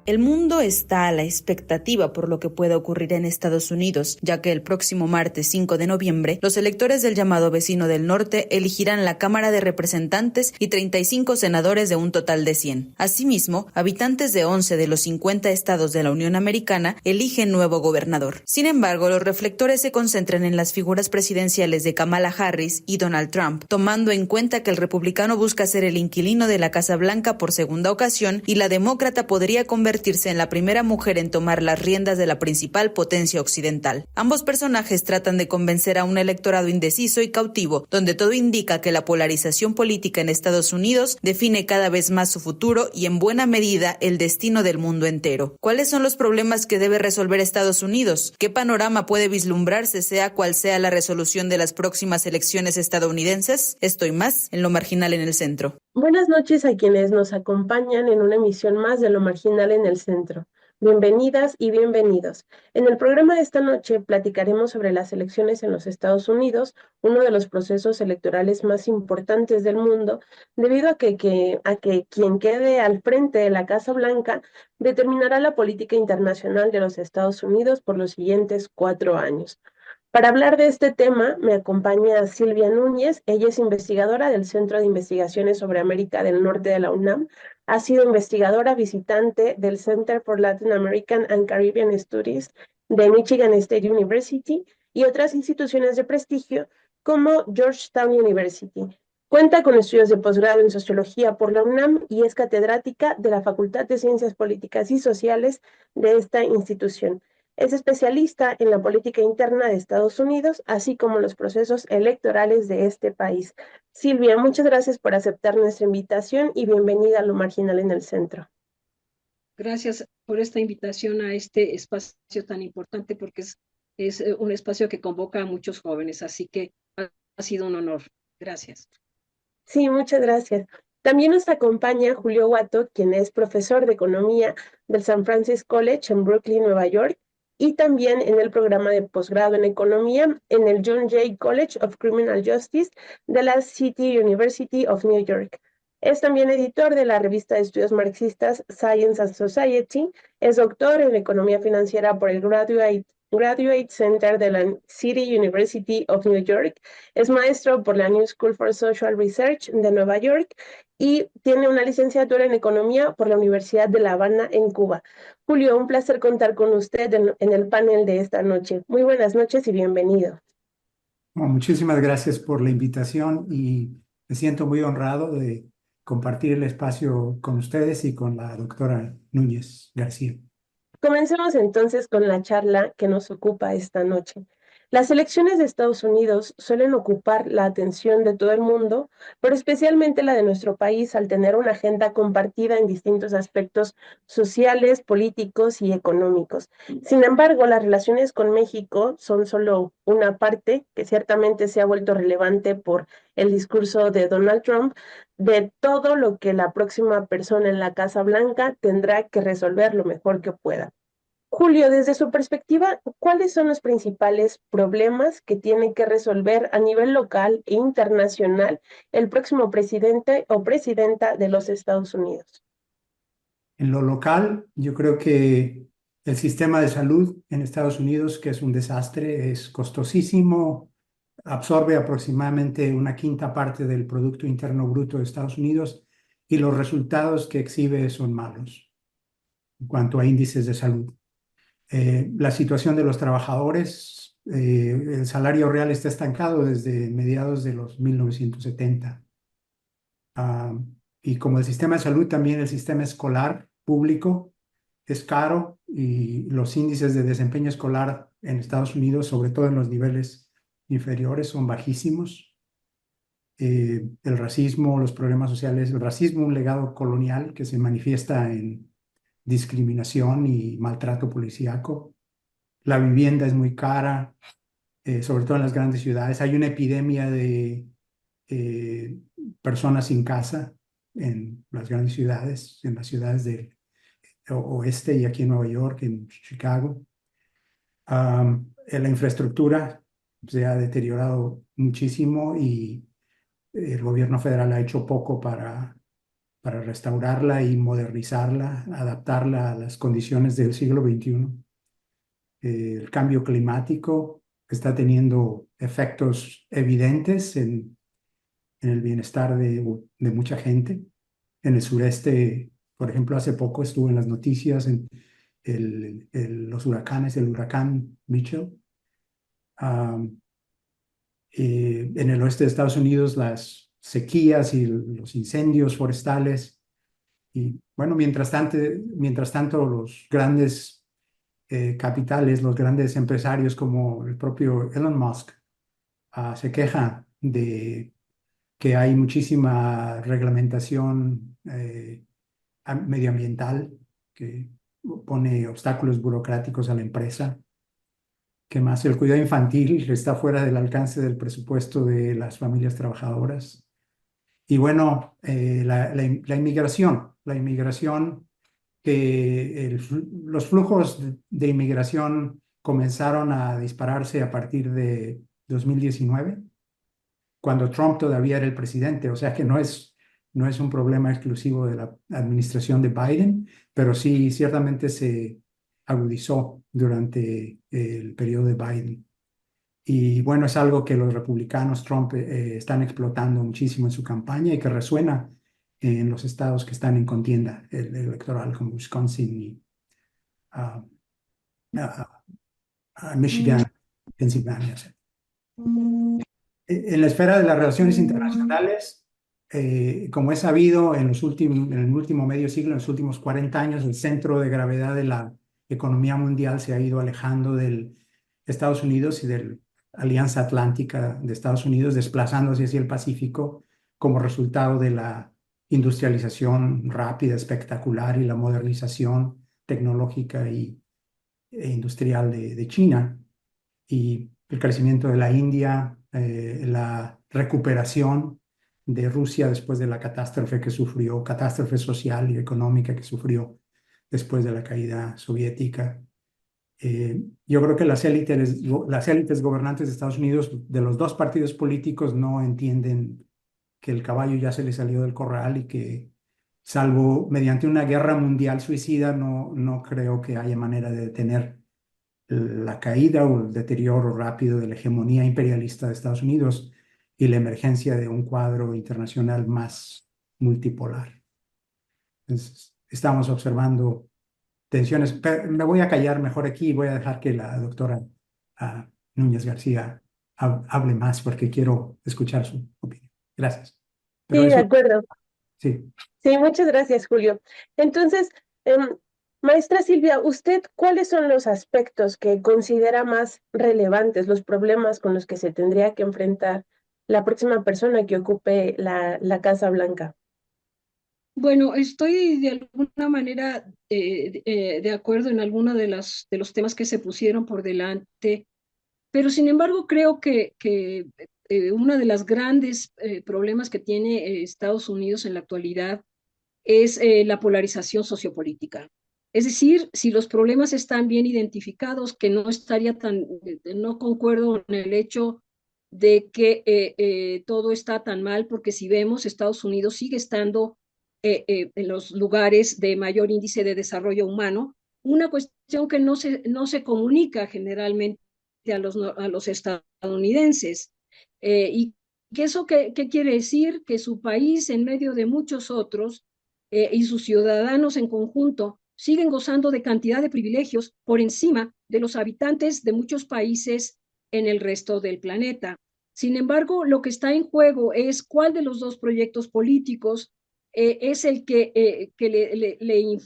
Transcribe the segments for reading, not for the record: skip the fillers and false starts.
El mundo está a la expectativa por lo que pueda ocurrir en Estados Unidos, ya que el próximo martes 5 de noviembre, los electores del llamado vecino del norte elegirán la Cámara de Representantes y 35 senadores de un total de 100. Asimismo, habitantes de 11 de los 50 estados de la Unión Americana eligen nuevo gobernador. Sin embargo, los reflectores se concentran en las figuras presidenciales de Kamala Harris y Donald Trump, tomando en cuenta que el republicano busca ser el inquilino de la Casa Blanca por segunda ocasión y la demócrata podría convertirse en la primera mujer en tomar las riendas de la principal potencia occidental. Ambos personajes tratan de convencer a un electorado indeciso y cautivo, donde todo indica que la polarización política en Estados Unidos define cada vez más su futuro y en buena medida el destino del mundo entero. ¿Cuáles son los problemas que debe resolver Estados Unidos? ¿Qué panorama puede vislumbrarse sea cual sea la resolución de las próximas elecciones estadounidenses? Esto y más en Lo Marginal en el Centro. Buenas noches a quienes nos acompañan en una emisión más de Lo Marginal en el Centro. Bienvenidas y bienvenidos. En el programa de esta noche platicaremos sobre las elecciones en los Estados Unidos, uno de los procesos electorales más importantes del mundo, debido a que quien quede al frente de la Casa Blanca determinará la política internacional de los Estados Unidos por los siguientes 4 años. Para hablar de este tema me acompaña Silvia Núñez. Ella es investigadora del Centro de Investigaciones sobre América del Norte de la UNAM. Ha sido investigadora visitante del Center for Latin American and Caribbean Studies de Michigan State University y otras instituciones de prestigio como Georgetown University. Cuenta con estudios de posgrado en Sociología por la UNAM y es catedrática de la Facultad de Ciencias Políticas y Sociales de esta institución. Es especialista en la política interna de Estados Unidos, así como los procesos electorales de este país. Silvia, muchas gracias por aceptar nuestra invitación y bienvenida a Lo Marginal en el Centro. Gracias por esta invitación a este espacio tan importante porque es un espacio que convoca a muchos jóvenes, así que ha sido un honor. Gracias. Sí, muchas gracias. También nos acompaña Julio Guato, quien es profesor de Economía del San Francisco College en Brooklyn, Nueva York, y también en el programa de posgrado en Economía en el John Jay College of Criminal Justice de la City University of New York. Es también editor de la revista de estudios marxistas Science and Society. Es doctor en Economía Financiera por el Graduate Center de la City University of New York. Es maestro por la New School for Social Research de Nueva York y tiene una licenciatura en Economía por la Universidad de La Habana en Cuba. Julio, un placer contar con usted en el panel de esta noche. Muy buenas noches y bienvenido. Muchísimas gracias por la invitación y me siento muy honrado de compartir el espacio con ustedes y con la doctora Núñez García. Comencemos entonces con la charla que nos ocupa esta noche. Las elecciones de Estados Unidos suelen ocupar la atención de todo el mundo, pero especialmente la de nuestro país al tener una agenda compartida en distintos aspectos sociales, políticos y económicos. Sin embargo, las relaciones con México son solo una parte que ciertamente se ha vuelto relevante por el discurso de Donald Trump de todo lo que la próxima persona en la Casa Blanca tendrá que resolver lo mejor que pueda. Julio, desde su perspectiva, ¿cuáles son los principales problemas que tiene que resolver a nivel local e internacional el próximo presidente o presidenta de los Estados Unidos? En lo local, yo creo que el sistema de salud en Estados Unidos, que es un desastre, es costosísimo, absorbe aproximadamente una quinta parte del Producto Interno Bruto de Estados Unidos y los resultados que exhibe son malos en cuanto a índices de salud. La situación de los trabajadores, el salario real está estancado desde mediados de los 1970. Y como el sistema de salud, también el sistema escolar público es caro y los índices de desempeño escolar en Estados Unidos, sobre todo en los niveles inferiores, son bajísimos. El racismo, los problemas sociales, el racismo, un legado colonial que se manifiesta en discriminación y maltrato policíaco. La vivienda es muy cara, sobre todo en las grandes ciudades. Hay una epidemia de eh, personas sin casa en las grandes ciudades, en las ciudades del oeste y aquí en Nueva York, en Chicago. La infraestructura se ha deteriorado muchísimo y el gobierno federal ha hecho poco para restaurarla y modernizarla, adaptarla a las condiciones del siglo XXI. El cambio climático está teniendo efectos evidentes en el bienestar de mucha gente. En el sureste, por ejemplo, hace poco estuvo en las noticias en los huracanes, el huracán Mitchell. En el oeste de Estados Unidos, las sequías y los incendios forestales. Y bueno, mientras tanto los grandes capitales, los grandes empresarios como el propio Elon Musk, se quejan de que hay muchísima reglamentación medioambiental que pone obstáculos burocráticos a la empresa. ¿Qué más? El cuidado infantil está fuera del alcance del presupuesto de las familias trabajadoras. Y bueno, la inmigración, que los flujos de inmigración comenzaron a dispararse a partir de 2019, cuando Trump todavía era el presidente. O sea que no es un problema exclusivo de la administración de Biden, pero sí ciertamente se agudizó durante el periodo de Biden. Y bueno, es algo que los republicanos Trump están explotando muchísimo en su campaña y que resuena en los estados que están en contienda electoral, como Wisconsin y ah, Michigan, Pensilvania. En la esfera de las relaciones internacionales, como es sabido, en el último medio siglo, en los últimos 40 años, el centro de gravedad de la economía mundial se ha ido alejando del Estados Unidos y de la Alianza Atlántica de Estados Unidos, desplazándose hacia el Pacífico como resultado de la industrialización rápida, espectacular y la modernización tecnológica e industrial de China. Y el crecimiento de la India, la recuperación de Rusia después de la catástrofe social y económica que sufrió después de la caída soviética. Yo creo que las élites gobernantes de Estados Unidos, de los dos partidos políticos, no entienden que el caballo ya se le salió del corral y que, salvo mediante una guerra mundial suicida, no creo que haya manera de detener la caída o el deterioro rápido de la hegemonía imperialista de Estados Unidos y la emergencia de un cuadro internacional más multipolar. Entonces, estamos observando tensiones. Pero me voy a callar mejor aquí y voy a dejar que la doctora Núñez García hable más porque quiero escuchar su opinión. Gracias. Pero Sí, de eso, acuerdo. sí. Sí, muchas gracias, Julio. Entonces, maestra Silvia, ¿usted cuáles son los aspectos que considera más relevantes, los problemas con los que se tendría que enfrentar la próxima persona que ocupe la Casa Blanca? Bueno, estoy de alguna manera de acuerdo en alguno de los temas que se pusieron por delante, pero sin embargo creo que uno de los grandes problemas que tiene Estados Unidos en la actualidad es la polarización sociopolítica. Es decir, si los problemas están bien identificados, que no estaría no concuerdo en el hecho de que todo está tan mal, porque si vemos, Estados Unidos sigue estando en los lugares de mayor índice de desarrollo humano, una cuestión que no se comunica generalmente a los estadounidenses. ¿Y eso qué quiere decir? Que su país, en medio de muchos otros, y sus ciudadanos en conjunto siguen gozando de cantidad de privilegios por encima de los habitantes de muchos países en el resto del planeta. Sin embargo, lo que está en juego es cuál de los dos proyectos políticos es el que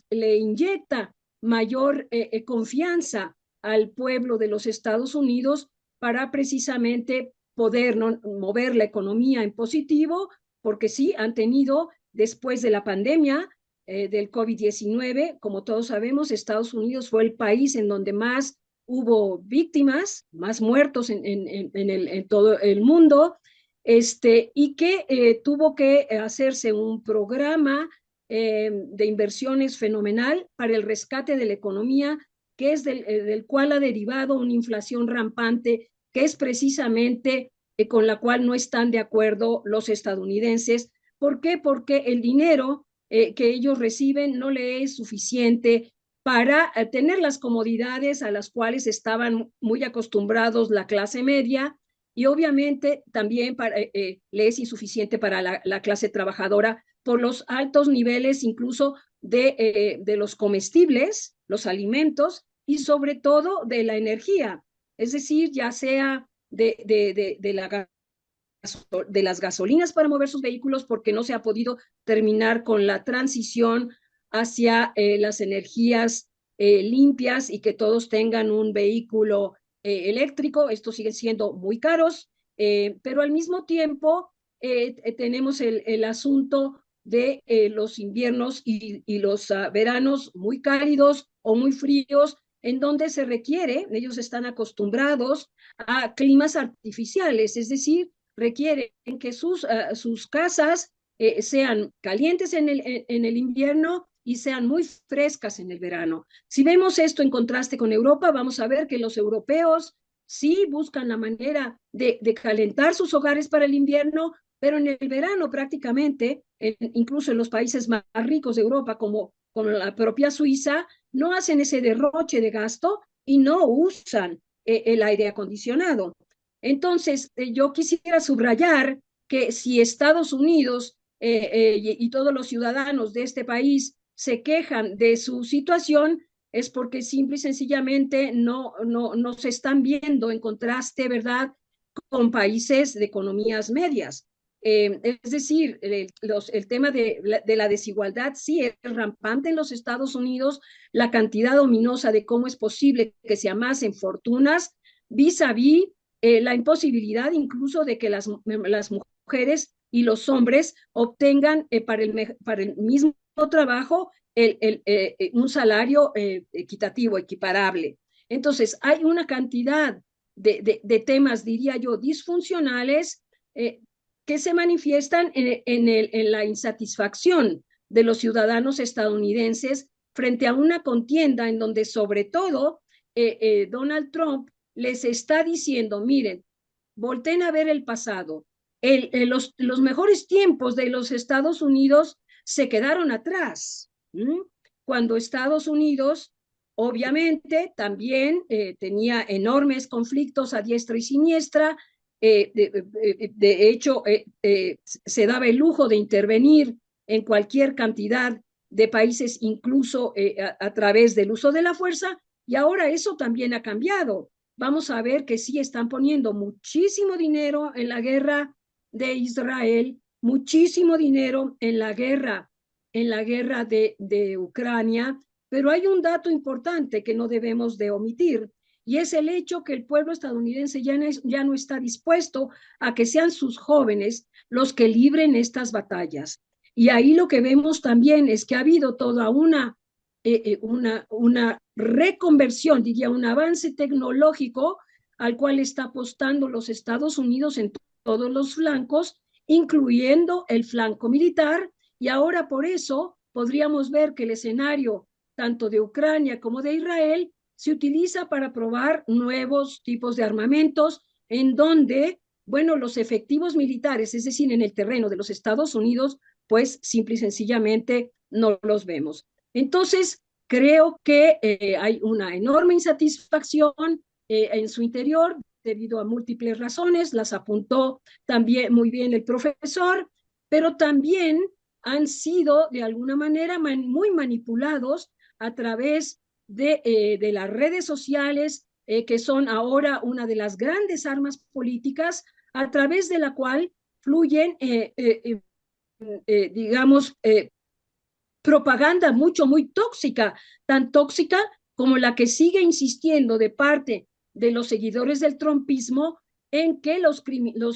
le inyecta mayor confianza al pueblo de los Estados Unidos para precisamente poder mover la economía en positivo, porque sí han tenido después de la pandemia del COVID-19. Como todos sabemos, Estados Unidos fue el país en donde más hubo víctimas, más muertos en todo el mundo, y que tuvo que hacerse un programa de inversiones fenomenal para el rescate de la economía, que es del cual ha derivado una inflación rampante, que es precisamente con la cual no están de acuerdo los estadounidenses. ¿Por qué? Porque el dinero que ellos reciben no le es suficiente para tener las comodidades a las cuales estaban muy acostumbrados la clase media, y obviamente también le es insuficiente para la clase trabajadora por los altos niveles incluso de los comestibles, los alimentos, y sobre todo de la energía, es decir, ya sea de las gasolinas para mover sus vehículos, porque no se ha podido terminar con la transición hacia las energías limpias y que todos tengan un vehículo eléctrico. Estos siguen siendo muy caros, pero al mismo tiempo tenemos el asunto de los inviernos y los veranos muy cálidos o muy fríos, en donde se requiere, ellos están acostumbrados a climas artificiales, es decir, requieren que sus casas sean calientes en el invierno y sean muy frescas en el verano. Si vemos esto en contraste con Europa, vamos a ver que los europeos sí buscan la manera de calentar sus hogares para el invierno, pero en el verano prácticamente, incluso en los países más ricos de Europa, como la propia Suiza, no hacen ese derroche de gasto y no usan el aire acondicionado. Entonces, yo quisiera subrayar que si Estados Unidos y todos los ciudadanos de este país se quejan de su situación, es porque simple y sencillamente no se están viendo en contraste, ¿verdad?, con países de economías medias. Es decir, el tema de la desigualdad sí es rampante en los Estados Unidos, la cantidad ominosa de cómo es posible que se amasen fortunas vis a vis la imposibilidad incluso de que las mujeres y los hombres obtengan para el mismo trabajo un salario equitativo, equiparable. Entonces, hay una cantidad de temas, diría yo, disfuncionales que se manifiestan en la insatisfacción de los ciudadanos estadounidenses frente a una contienda en donde sobre todo Donald Trump les está diciendo, miren, volteen a ver el pasado. Los mejores tiempos de los Estados Unidos se quedaron atrás. Cuando Estados Unidos, obviamente, también tenía enormes conflictos a diestra y siniestra. De hecho, se daba el lujo de intervenir en cualquier cantidad de países, incluso a través del uso de la fuerza, y ahora eso también ha cambiado. Vamos a ver que sí están poniendo muchísimo dinero en la guerra de Israel, muchísimo dinero en la guerra de Ucrania, pero hay un dato importante que no debemos de omitir, y es el hecho que el pueblo estadounidense ya no está dispuesto a que sean sus jóvenes los que libren estas batallas. Y ahí lo que vemos también es que ha habido toda una reconversión, diría, un avance tecnológico al cual está apostando los Estados Unidos en todos los flancos, incluyendo el flanco militar, y ahora por eso podríamos ver que el escenario tanto de Ucrania como de Israel se utiliza para probar nuevos tipos de armamentos en donde, bueno, los efectivos militares, es decir, en el terreno de los Estados Unidos, pues simple y sencillamente no los vemos. Entonces, creo que hay una enorme insatisfacción en su interior debido a múltiples razones, las apuntó también muy bien el profesor, pero también han sido de alguna manera muy manipulados a través de las redes sociales, que son ahora una de las grandes armas políticas a través de la cual fluyen, digamos, propaganda muy tóxica, tan tóxica como la que sigue insistiendo de parte de los seguidores del trumpismo en que los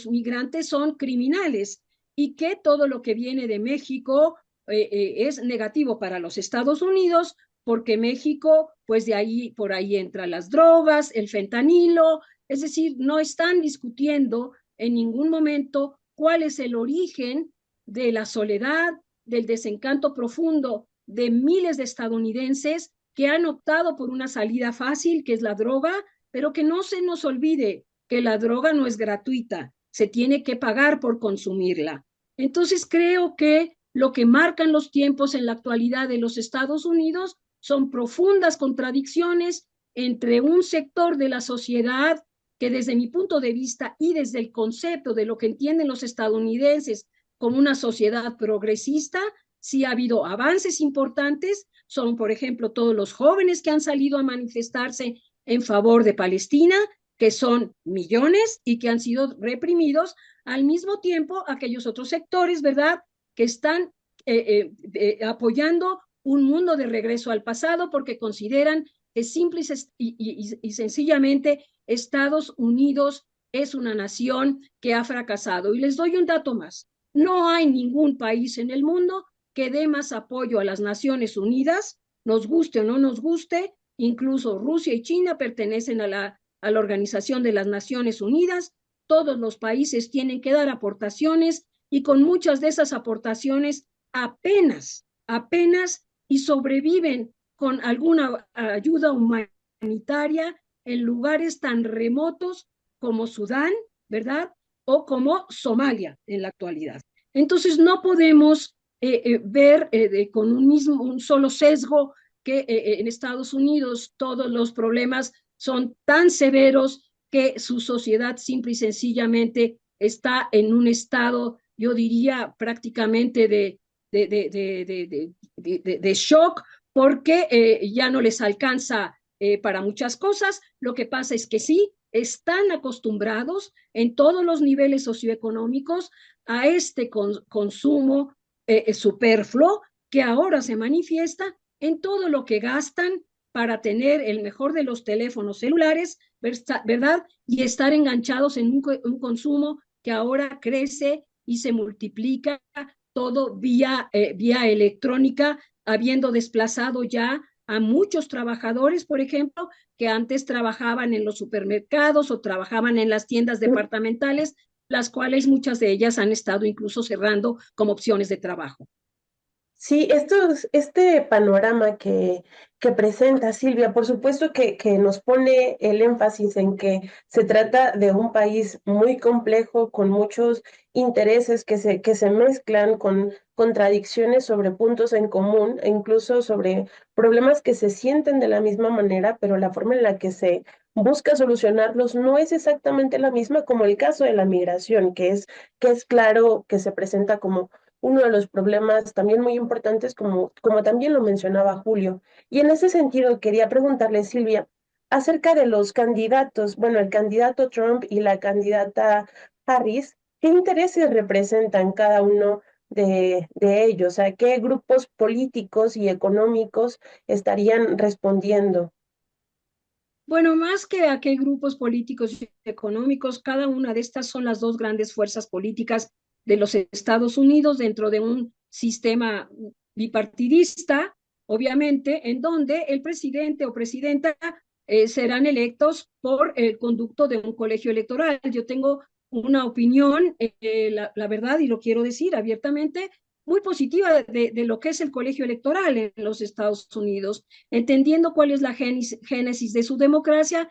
migrantes son criminales y que todo lo que viene de México es negativo para los Estados Unidos, porque México, pues de ahí, por ahí entran las drogas, el fentanilo, es decir, no están discutiendo en ningún momento cuál es el origen de la soledad, del desencanto profundo de miles de estadounidenses que han optado por una salida fácil, que es la droga, pero que no se nos olvide que la droga no es gratuita, se tiene que pagar por consumirla. Entonces creo que lo que marcan los tiempos en la actualidad de los Estados Unidos son profundas contradicciones entre un sector de la sociedad que desde mi punto de vista y desde el concepto de lo que entienden los estadounidenses como una sociedad progresista, sí ha habido avances importantes, son por ejemplo todos los jóvenes que han salido a manifestarse en favor de Palestina, que son millones y que han sido reprimidos, al mismo tiempo aquellos otros sectores, ¿verdad?, que están apoyando un mundo de regreso al pasado porque consideran que simple y sencillamente Estados Unidos es una nación que ha fracasado. Y les doy un dato más. No hay ningún país en el mundo que dé más apoyo a las Naciones Unidas, nos guste o no nos guste, incluso Rusia y China pertenecen a la Organización de las Naciones Unidas, todos los países tienen que dar aportaciones y con muchas de esas aportaciones apenas y sobreviven con alguna ayuda humanitaria en lugares tan remotos como Sudán, ¿verdad? O como Somalia en la actualidad. Entonces no podemos ver con un solo sesgo que en Estados Unidos todos los problemas son tan severos que su sociedad simple y sencillamente está en un estado, yo diría, prácticamente de shock porque ya no les alcanza para muchas cosas. Lo que pasa es que sí, están acostumbrados en todos los niveles socioeconómicos a este consumo superfluo que ahora se manifiesta en todo lo que gastan para tener el mejor de los teléfonos celulares, ¿verdad? Y estar enganchados en un consumo que ahora crece y se multiplica todo vía electrónica, habiendo desplazado ya a muchos trabajadores, por ejemplo, que antes trabajaban en los supermercados o trabajaban en las tiendas departamentales, las cuales muchas de ellas han estado incluso cerrando como opciones de trabajo. Sí, este panorama que presenta Silvia, por supuesto que nos pone el énfasis en que se trata de un país muy complejo, con muchos intereses que se mezclan, con contradicciones sobre puntos en común e incluso sobre problemas que se sienten de la misma manera, pero la forma en la que se busca solucionarlos no es exactamente la misma, como el caso de la migración, que es claro que se presenta como uno de los problemas también muy importantes, como también lo mencionaba Julio. Y en ese sentido, quería preguntarle, Silvia, acerca de los candidatos, bueno, el candidato Trump y la candidata Harris, ¿qué intereses representan cada uno de ellos? ¿A qué grupos políticos y económicos estarían respondiendo? Bueno, más que a qué grupos políticos y económicos, cada una de estas son las dos grandes fuerzas políticas de los Estados Unidos dentro de un sistema bipartidista, obviamente, en donde el presidente o presidenta serán electos por el conducto de un colegio electoral. Yo tengo una opinión, la verdad, y lo quiero decir abiertamente, muy positiva de lo que es el colegio electoral en los Estados Unidos, entendiendo cuál es la génesis de su democracia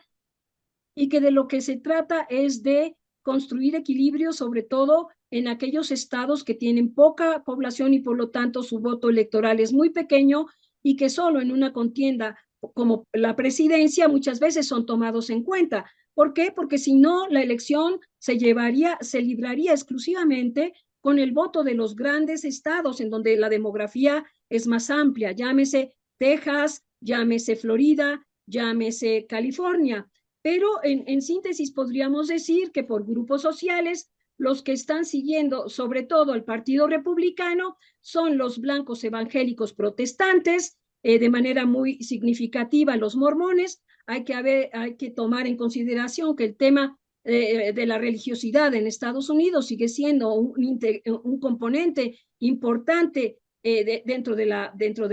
y que de lo que se trata es de construir equilibrio, sobre todo en aquellos estados que tienen poca población y por lo tanto su voto electoral es muy pequeño y que solo en una contienda como la presidencia muchas veces son tomados en cuenta. ¿Por qué? Porque si no, la elección se libraría exclusivamente con el voto de los grandes estados en donde la demografía es más amplia, llámese Texas, llámese Florida, llámese California. Pero en síntesis podríamos decir que por grupos sociales los que están siguiendo sobre todo al Partido Republicano son los blancos evangélicos protestantes, de manera muy significativa los mormones. Hay que tomar en consideración que el tema de la religiosidad en Estados Unidos sigue siendo un componente importante dentro de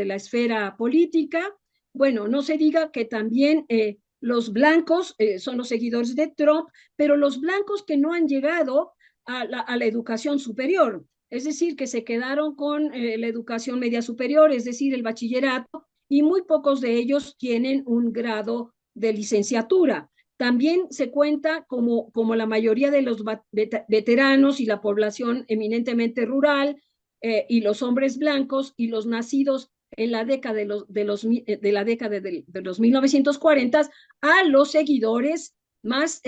la esfera política. Bueno, no se diga que también los blancos son los seguidores de Trump, pero los blancos que no han llegado a la educación superior, es decir, que se quedaron con la educación media superior, es decir, el bachillerato, y muy pocos de ellos tienen un grado de licenciatura. También se cuenta como la mayoría de los veteranos y la población eminentemente rural, y los hombres blancos y los nacidos en la década de los 1940 a los seguidores más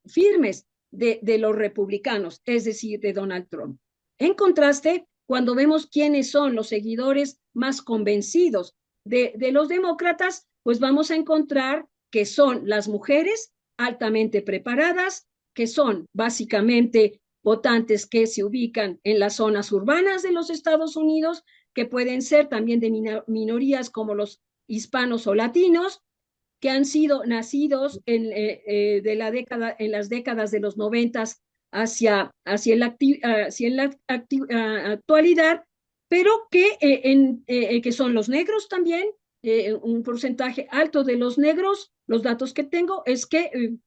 firmes de los republicanos, es decir, de Donald Trump. En contraste, cuando vemos quiénes son los seguidores más convencidos de los demócratas, pues vamos a encontrar que son las mujeres altamente preparadas, que son básicamente votantes que se ubican en las zonas urbanas de los Estados Unidos, que pueden ser también de minorías como los hispanos o latinos, que han sido nacidos en las décadas de los 90 hacia la actualidad, pero que son los negros también, un porcentaje alto de los negros. Los datos que tengo es que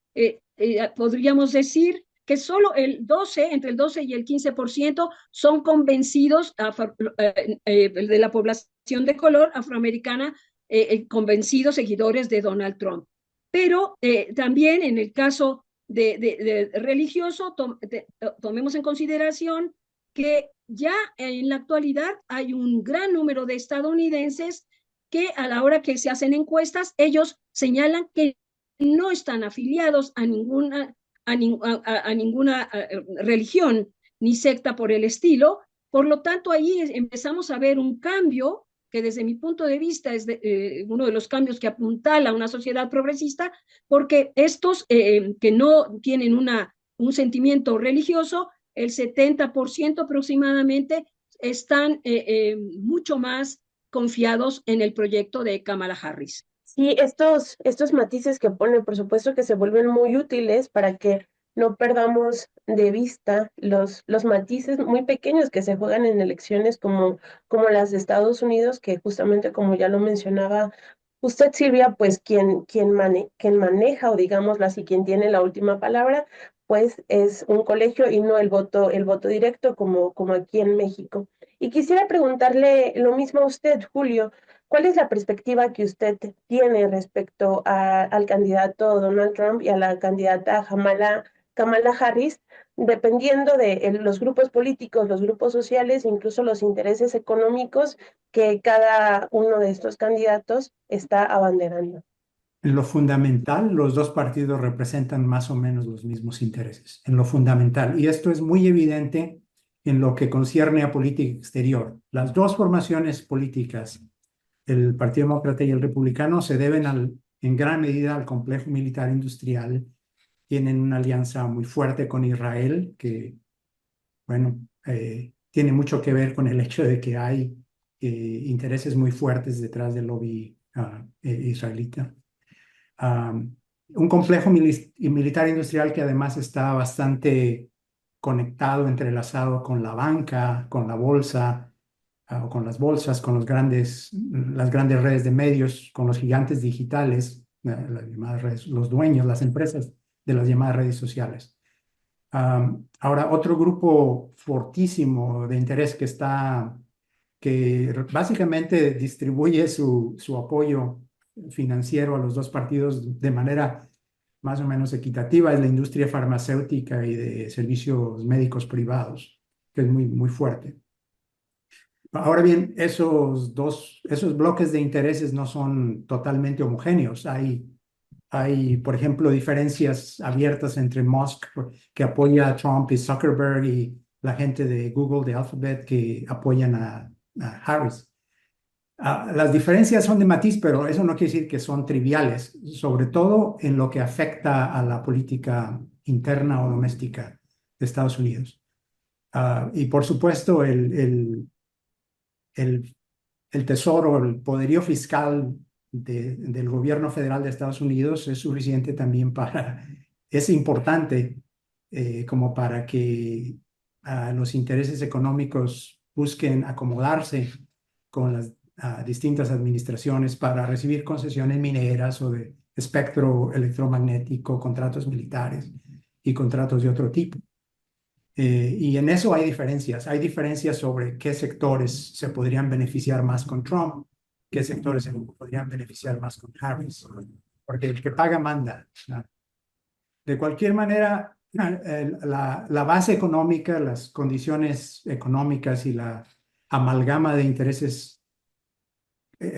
podríamos decir que solo entre el 12 y el 15% son convencidos de la población de color afroamericana, convencidos seguidores de Donald Trump. Pero también en el caso de religioso, tomemos en consideración que ya en la actualidad hay un gran número de estadounidenses que a la hora que se hacen encuestas, ellos señalan que no están afiliados a ninguna religión ni secta por el estilo. Por lo tanto, ahí empezamos a ver un cambio que desde mi punto de vista es uno de los cambios que apuntala a una sociedad progresista, porque estos que no tienen un sentimiento religioso, el 70% aproximadamente, están mucho más confiados en el proyecto de Kamala Harris. Sí, estos matices que pone, por supuesto que se vuelven muy útiles para que no perdamos de vista los matices muy pequeños que se juegan en elecciones como las de Estados Unidos, que justamente como ya lo mencionaba usted, Silvia, pues quien maneja, o digámoslo así, quien tiene la última palabra, pues es un colegio y no el voto directo como aquí en México. Y quisiera preguntarle lo mismo a usted, Julio. ¿Cuál es la perspectiva que usted tiene respecto al candidato Donald Trump y a la candidata Kamala Harris, dependiendo de los grupos políticos, los grupos sociales, incluso los intereses económicos que cada uno de estos candidatos está abanderando? En lo fundamental, los dos partidos representan más o menos los mismos intereses, en lo fundamental. Y esto es muy evidente en lo que concierne a política exterior. Las dos formaciones políticas, el Partido Demócrata y el Republicano, se deben en gran medida al complejo militar industrial. Tienen una alianza muy fuerte con Israel, que, bueno, tiene mucho que ver con el hecho de que hay intereses muy fuertes detrás del lobby israelita. Un complejo militar industrial que además está bastante conectado, entrelazado con la banca, con la bolsa, o con las bolsas, con las grandes redes de medios, con los gigantes digitales, las llamadas redes, los dueños, las empresas de las llamadas redes sociales. Ahora, otro grupo fortísimo de interés que básicamente distribuye su apoyo financiero a los dos partidos de manera más o menos equitativa es la industria farmacéutica y de servicios médicos privados, que es muy, muy fuerte. Ahora bien, esos bloques de intereses no son totalmente homogéneos. Hay, por ejemplo, diferencias abiertas entre Musk, que apoya a Trump, y Zuckerberg, y la gente de Google, de Alphabet, que apoyan a Harris. Las diferencias son de matiz, pero eso no quiere decir que son triviales, sobre todo en lo que afecta a la política interna o doméstica de Estados Unidos. Y por supuesto, el tesoro, el poderío fiscal del gobierno federal de Estados Unidos es suficiente también es importante como para que los intereses económicos busquen acomodarse con las distintas administraciones para recibir concesiones mineras o de espectro electromagnético, contratos militares y contratos de otro tipo. Y en eso hay diferencias. Hay diferencias sobre qué sectores se podrían beneficiar más con Trump, qué sectores se podrían beneficiar más con Harris, porque el que paga manda, ¿no? De cualquier manera, la base económica, las condiciones económicas y la amalgama de intereses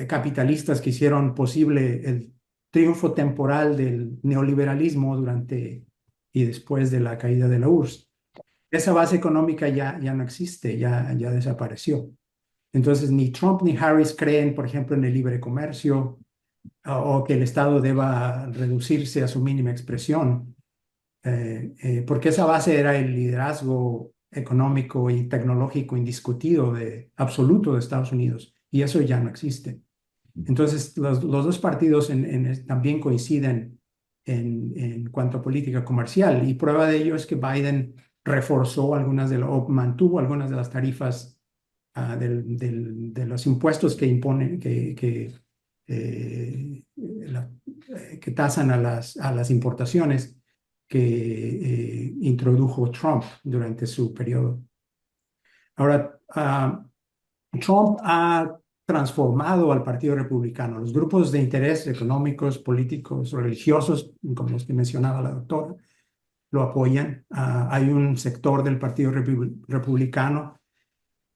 capitalistas que hicieron posible el triunfo temporal del neoliberalismo durante y después de la caída de la URSS. Esa base económica ya no existe, ya desapareció. Entonces, ni Trump ni Harris creen, por ejemplo, en el libre comercio o que el Estado deba reducirse a su mínima expresión, porque esa base era el liderazgo económico y tecnológico indiscutido absoluto de Estados Unidos, y eso ya no existe. Entonces, los dos partidos también coinciden en cuanto a política comercial, y prueba de ello es que Biden reforzó o mantuvo algunas de las tarifas de los impuestos que imponen, que tasan a las importaciones que introdujo Trump durante su periodo. Ahora, Trump ha transformado al Partido Republicano. Los grupos de interés económicos, políticos, religiosos, como los que mencionaba la doctora, lo apoyan. Hay un sector del Partido Republicano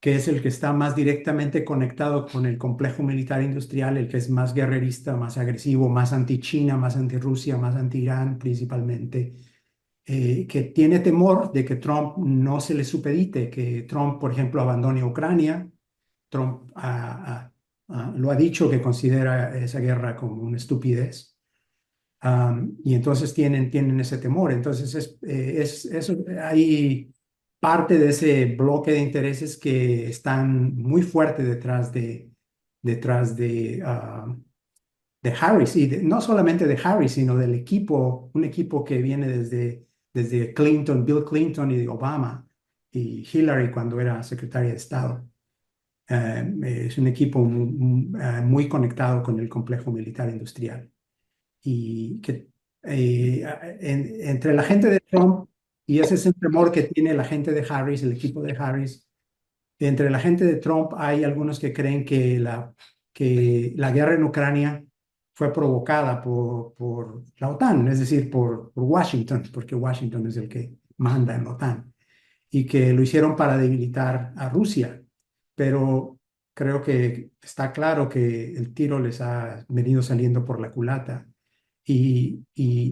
que es el que está más directamente conectado con el complejo militar industrial, el que es más guerrerista, más agresivo, más anti-China, más anti-Rusia, más anti-Irán principalmente, que tiene temor de que Trump no se le supedite, que Trump, por ejemplo, abandone Ucrania. Trump lo ha dicho, que considera esa guerra como una estupidez. Y entonces tienen ese temor. Entonces hay parte de ese bloque de intereses que están muy fuerte detrás de Harris, y no solamente de Harris, sino del equipo, un equipo que viene desde Clinton, Bill Clinton, y de Obama y Hillary cuando era secretaria de Estado. Es un equipo muy conectado con el complejo militar industrial. Y que entre la gente de Trump, y ese es el temor que tiene la gente de Harris, el equipo de Harris, entre la gente de Trump hay algunos que creen que la guerra en Ucrania fue provocada por la OTAN, es decir, por Washington, porque Washington es el que manda en la OTAN, y que lo hicieron para debilitar a Rusia. Pero creo que está claro que el tiro les ha venido saliendo por la culata. Y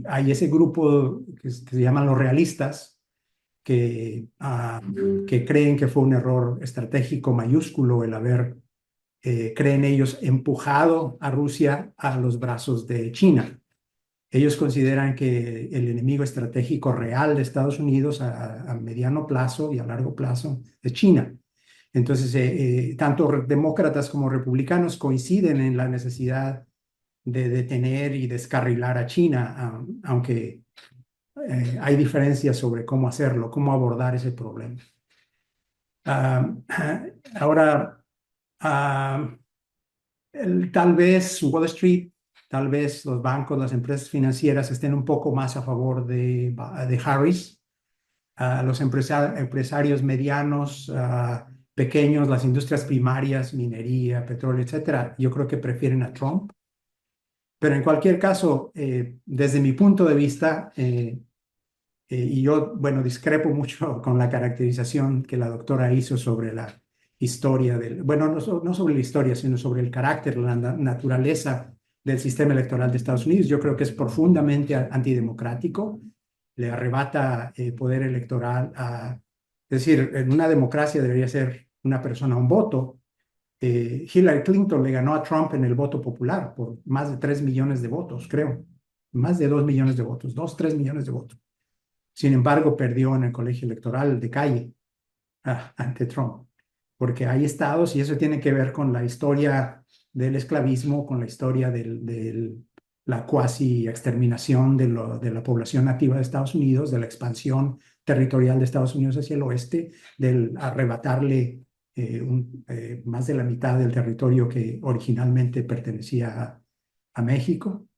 hay ese grupo que se llaman los realistas, que creen que fue un error estratégico mayúsculo el haber, creen ellos, empujado a Rusia a los brazos de China. Ellos consideran que el enemigo estratégico real de Estados Unidos a mediano plazo y a largo plazo es China. Entonces, tanto demócratas como republicanos coinciden en la necesidad de detener y descarrilar a China, aunque hay diferencias sobre cómo hacerlo, cómo abordar ese problema. Ahora, tal vez Wall Street, tal vez los bancos, las empresas financieras estén un poco más a favor de Harris. Los empresarios medianos, pequeños, las industrias primarias, minería, petróleo, etcétera, yo creo que prefieren a Trump. Pero en cualquier caso, desde mi punto de vista, y yo, bueno, discrepo mucho con la caracterización que la doctora hizo sobre la historia bueno, no sobre la historia, sino sobre el carácter, la naturaleza del sistema electoral de Estados Unidos. Yo creo que es profundamente antidemocrático, le arrebata poder electoral es decir, en una democracia debería ser una persona un voto. Hillary Clinton le ganó a Trump en el voto popular por más de 3 millones de votos, creo. Más de 2 millones de votos, 3 millones de votos. Sin embargo, perdió en el colegio electoral de calle ante Trump, porque hay estados, y eso tiene que ver con la historia del esclavismo, con la historia de la cuasi exterminación de la población nativa de Estados Unidos, de la expansión territorial de Estados Unidos hacia el oeste, del arrebatarle más de la mitad del territorio que originalmente pertenecía a México,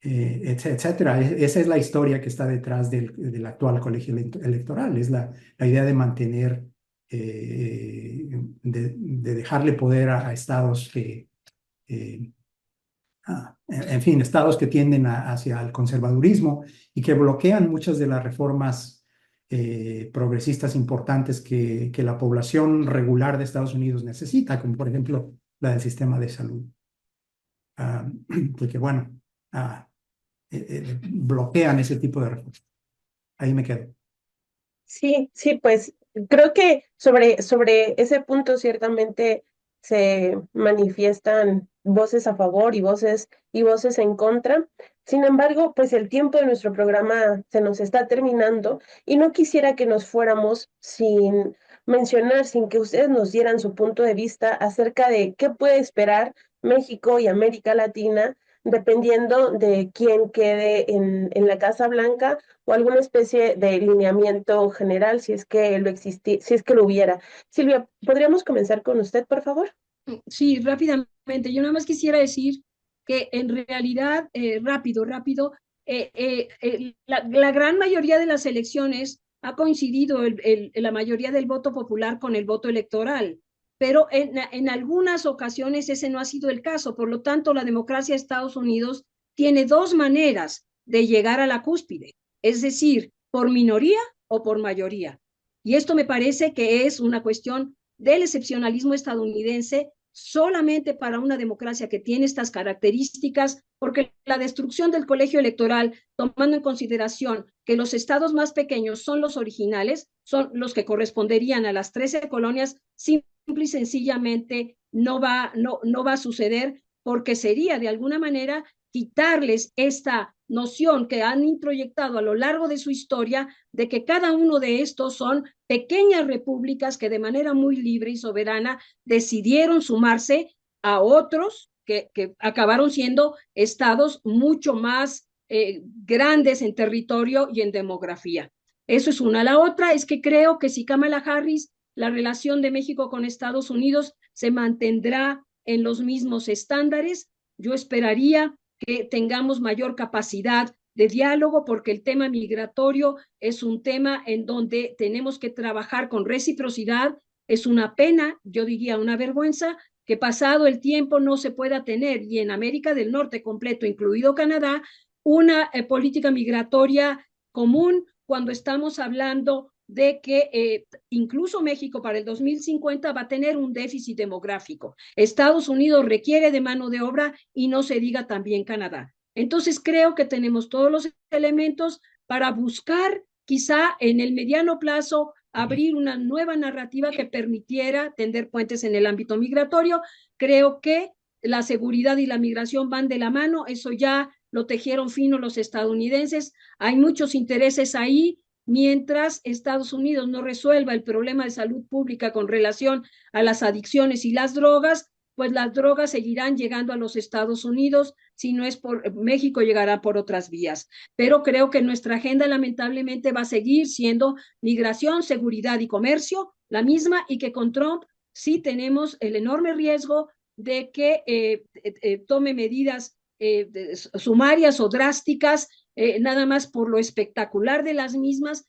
etcétera. Esa es la historia que está detrás del actual colegio electoral, es la idea de mantener, de dejarle poder a estados que, en fin, estados que tienden hacia el conservadurismo y que bloquean muchas de las reformas progresistas importantes que la población regular de Estados Unidos necesita, como por ejemplo la del sistema de salud. Porque bueno, bloquean ese tipo de reformas. Ahí me quedo. Sí, sí, pues creo que sobre ese punto ciertamente se manifiestan voces a favor y voces en contra. Sin embargo, pues el tiempo de nuestro programa se nos está terminando y no quisiera que nos fuéramos sin mencionar, sin que ustedes nos dieran su punto de vista acerca de qué puede esperar México y América Latina dependiendo de quién quede en la Casa Blanca o alguna especie de lineamiento general si es que si es que lo hubiera. Silvia, ¿podríamos comenzar con usted, por favor? Sí, rápidamente. Yo nada más quisiera decir que en realidad, rápido, la gran mayoría de las elecciones ha coincidido la mayoría del voto popular con el voto electoral, pero en algunas ocasiones ese no ha sido el caso. Por lo tanto, la democracia de Estados Unidos tiene dos maneras de llegar a la cúspide, es decir, por minoría o por mayoría. Y esto me parece que es una cuestión del excepcionalismo estadounidense solamente para una democracia que tiene estas características, porque la destrucción del colegio electoral, tomando en consideración que los estados más pequeños son los originales, son los que corresponderían a las 13 colonias, simple y sencillamente no va a suceder, porque sería de alguna manera quitarles esta noción que han introyectado a lo largo de su historia de que cada uno de estos son pequeñas repúblicas que de manera muy libre y soberana decidieron sumarse a otros que acabaron siendo estados mucho más grandes en territorio y en demografía. Eso es una. La otra es que creo que si Kamala Harris, la relación de México con Estados Unidos se mantendrá en los mismos estándares, yo esperaría que tengamos mayor capacidad de diálogo, porque el tema migratorio es un tema en donde tenemos que trabajar con reciprocidad. Es una pena, yo diría una vergüenza, que pasado el tiempo no se pueda tener, y en América del Norte completo, incluido Canadá, una política migratoria común cuando estamos hablando de que incluso México para el 2050 va a tener un déficit demográfico. Estados Unidos requiere de mano de obra y no se diga también Canadá. Entonces creo que tenemos todos los elementos para buscar quizá en el mediano plazo abrir una nueva narrativa que permitiera tender puentes en el ámbito migratorio. Creo que la seguridad y la migración van de la mano, eso ya lo tejieron fino los estadounidenses, hay muchos intereses ahí. Mientras Estados Unidos no resuelva el problema de salud pública con relación a las adicciones y las drogas, pues las drogas seguirán llegando a los Estados Unidos. Si no es por México, llegará por otras vías. Pero creo que nuestra agenda lamentablemente va a seguir siendo migración, seguridad y comercio, la misma, y que con Trump sí tenemos el enorme riesgo de que tome medidas sumarias o drásticas, nada más por lo espectacular de las mismas,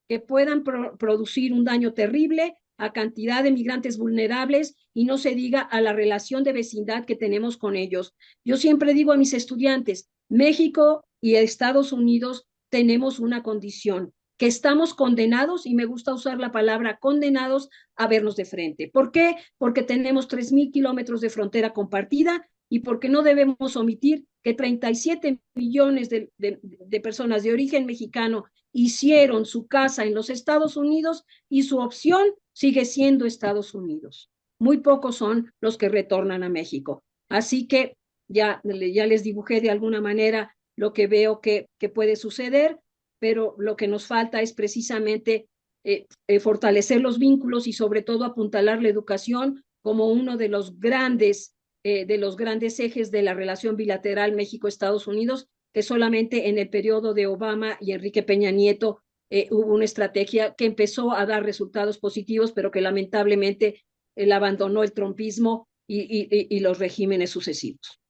que puedan producir un daño terrible a cantidad de migrantes vulnerables, y no se diga a la relación de vecindad que tenemos con ellos. Yo siempre digo a mis estudiantes, México y Estados Unidos tenemos una condición, que estamos condenados, y me gusta usar la palabra condenados, a vernos de frente. ¿Por qué? Porque tenemos 3,000 kilómetros de frontera compartida, y porque no debemos omitir que 37 millones de personas de origen mexicano hicieron su casa en los Estados Unidos y su opción sigue siendo Estados Unidos. Muy pocos son los que retornan a México. Así que ya les dibujé de alguna manera lo que veo que puede suceder, pero lo que nos falta es precisamente fortalecer los vínculos y sobre todo apuntalar la educación como uno de los grandes ejes de la relación bilateral México-Estados Unidos, que solamente en el periodo de Obama y Enrique Peña Nieto hubo una estrategia que empezó a dar resultados positivos, pero que lamentablemente él abandonó el trumpismo y los regímenes sucesivos.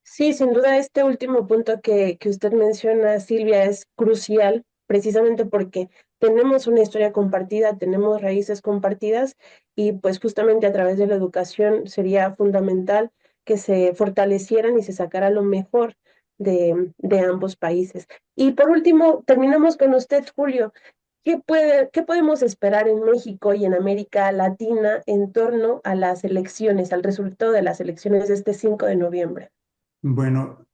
Sí, sin duda este último punto que usted menciona, Silvia, es crucial precisamente porque tenemos una historia compartida, tenemos raíces compartidas y pues justamente a través de la educación sería fundamental que se fortalecieran y se sacara lo mejor de ambos países. Y por último, terminamos con usted, Julio. ¿Qué podemos esperar en México y en América Latina en torno a las elecciones, al resultado de las elecciones de este 5 de noviembre? Bueno,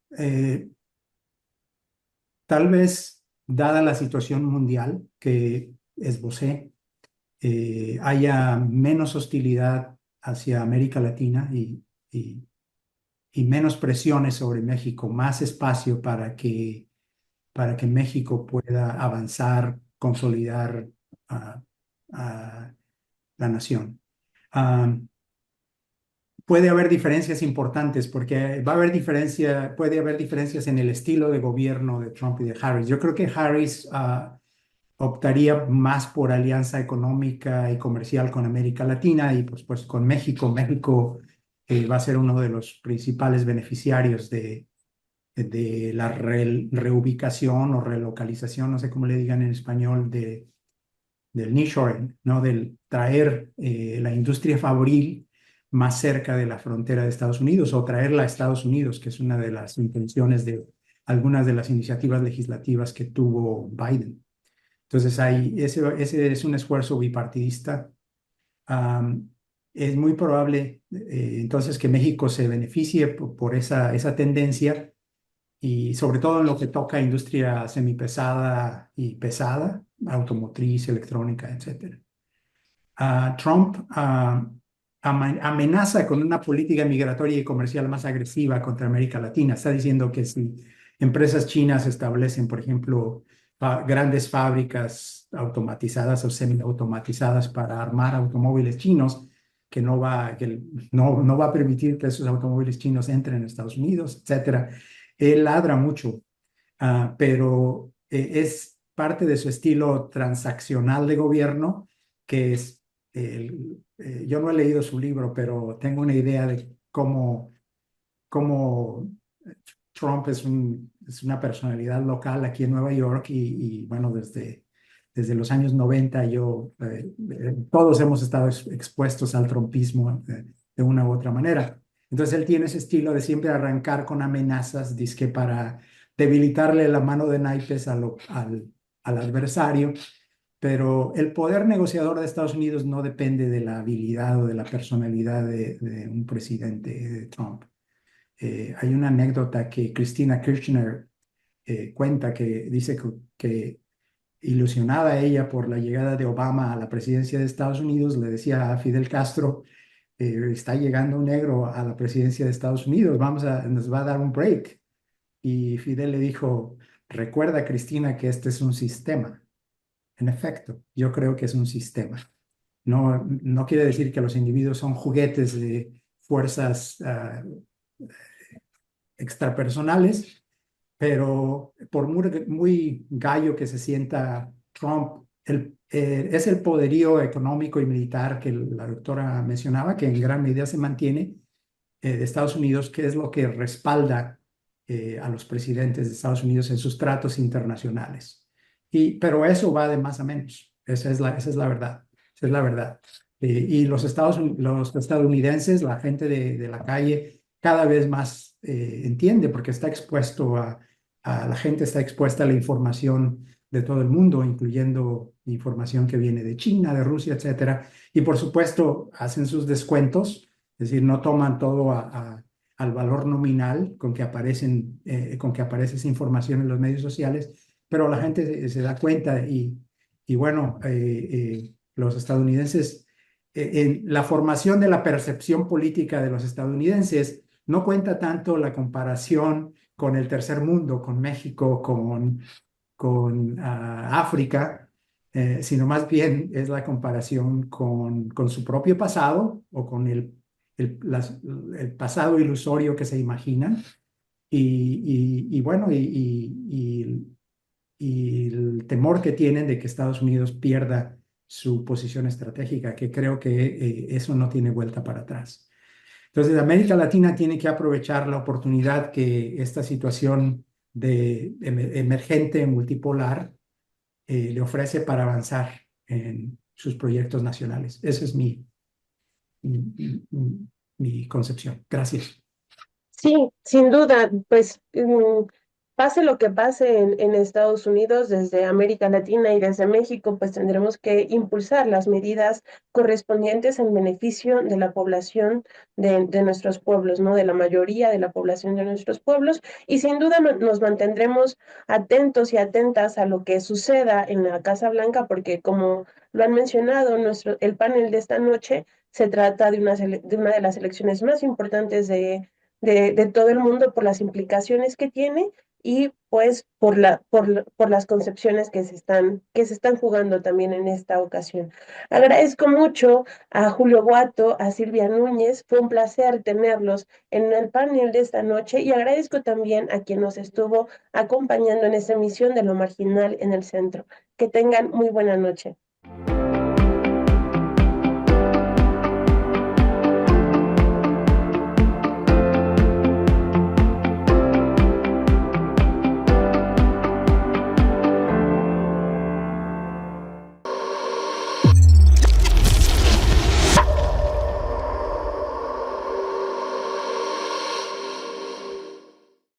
tal vez, dada la situación mundial que esbocé, haya menos hostilidad hacia América Latina y menos presiones sobre México, más espacio para que México pueda avanzar, consolidar a, a la nación. Puede haber diferencias importantes porque puede haber diferencias en el estilo de gobierno de Trump y de Harris. Yo creo que Harris optaría más por alianza económica y comercial con América Latina y pues con México. México va a ser uno de los principales beneficiarios de la reubicación o relocalización, no sé cómo le digan en español, del nearshoring, ¿no? Del traer la industria fabril más cerca de la frontera de Estados Unidos o traerla a Estados Unidos, que es una de las intenciones de algunas de las iniciativas legislativas que tuvo Biden. Entonces, ese es un esfuerzo bipartidista. Es muy probable, entonces, que México se beneficie por esa tendencia y sobre todo en lo que toca a industria semipesada y pesada, automotriz, electrónica, etc. Trump amenaza con una política migratoria y comercial más agresiva contra América Latina. Está diciendo que si empresas chinas establecen, por ejemplo, grandes fábricas automatizadas o semiautomatizadas para armar automóviles chinos, que no va a permitir que esos automóviles chinos entren en Estados Unidos, etcétera. Él ladra mucho, pero es parte de su estilo transaccional de gobierno, que es, yo no he leído su libro, pero tengo una idea de cómo Trump es una personalidad local aquí en Nueva York y bueno, desde los años 90 todos hemos estado expuestos al trumpismo de una u otra manera. Entonces él tiene ese estilo de siempre arrancar con amenazas, dizque para debilitarle la mano de naipes al adversario, pero el poder negociador de Estados Unidos no depende de la habilidad o de la personalidad de un presidente, de Trump. Hay una anécdota que Cristina Kirchner cuenta que dice que ilusionada ella por la llegada de Obama a la presidencia de Estados Unidos, le decía a Fidel Castro, está llegando un negro a la presidencia de Estados Unidos, nos va a dar un break. Y Fidel le dijo, recuerda, Cristina, que este es un sistema. En efecto, yo creo que es un sistema. No quiere decir que los individuos son juguetes de fuerzas extrapersonales, pero por muy gallo que se sienta Trump, es el poderío económico y militar que la doctora mencionaba, que en gran medida se mantiene de Estados Unidos, que es lo que respalda a los presidentes de Estados Unidos en sus tratos internacionales. Pero eso va de más a menos. Esa es la verdad. Esa es la verdad. Y los estadounidenses, la gente de la calle, cada vez más entiende porque la gente está expuesta a la información de todo el mundo, incluyendo información que viene de China, de Rusia, etcétera. Y por supuesto hacen sus descuentos, es decir, no toman todo al valor nominal con que aparece esa información en los medios sociales, pero la gente se da cuenta y bueno, los estadounidenses, en la formación de la percepción política de los estadounidenses, no cuenta tanto la comparación con el tercer mundo, con México, con África, sino más bien es la comparación con su propio pasado o con el pasado ilusorio que se imaginan. Y bueno, y el temor que tienen de que Estados Unidos pierda su posición estratégica, que creo que eso no tiene vuelta para atrás. Entonces, América Latina tiene que aprovechar la oportunidad que esta situación de emergente multipolar le ofrece para avanzar en sus proyectos nacionales. Esa es mi concepción. Gracias. Sí, sin duda, pues pase lo que pase en Estados Unidos, desde América Latina y desde México, pues tendremos que impulsar las medidas correspondientes en beneficio de la población de nuestros pueblos, ¿no? De la mayoría de la población de nuestros pueblos, y sin duda nos mantendremos atentos y atentas a lo que suceda en la Casa Blanca, porque como lo han mencionado, el panel de esta noche se trata de una de las elecciones más importantes de todo el mundo por las implicaciones que tiene y pues por las concepciones que se están jugando también en esta ocasión. Agradezco mucho a Julio Guato, a Silvia Núñez, fue un placer tenerlos en el panel de esta noche, y agradezco también a quien nos estuvo acompañando en esta emisión de Lo Marginal en el Centro. Que tengan muy buena noche.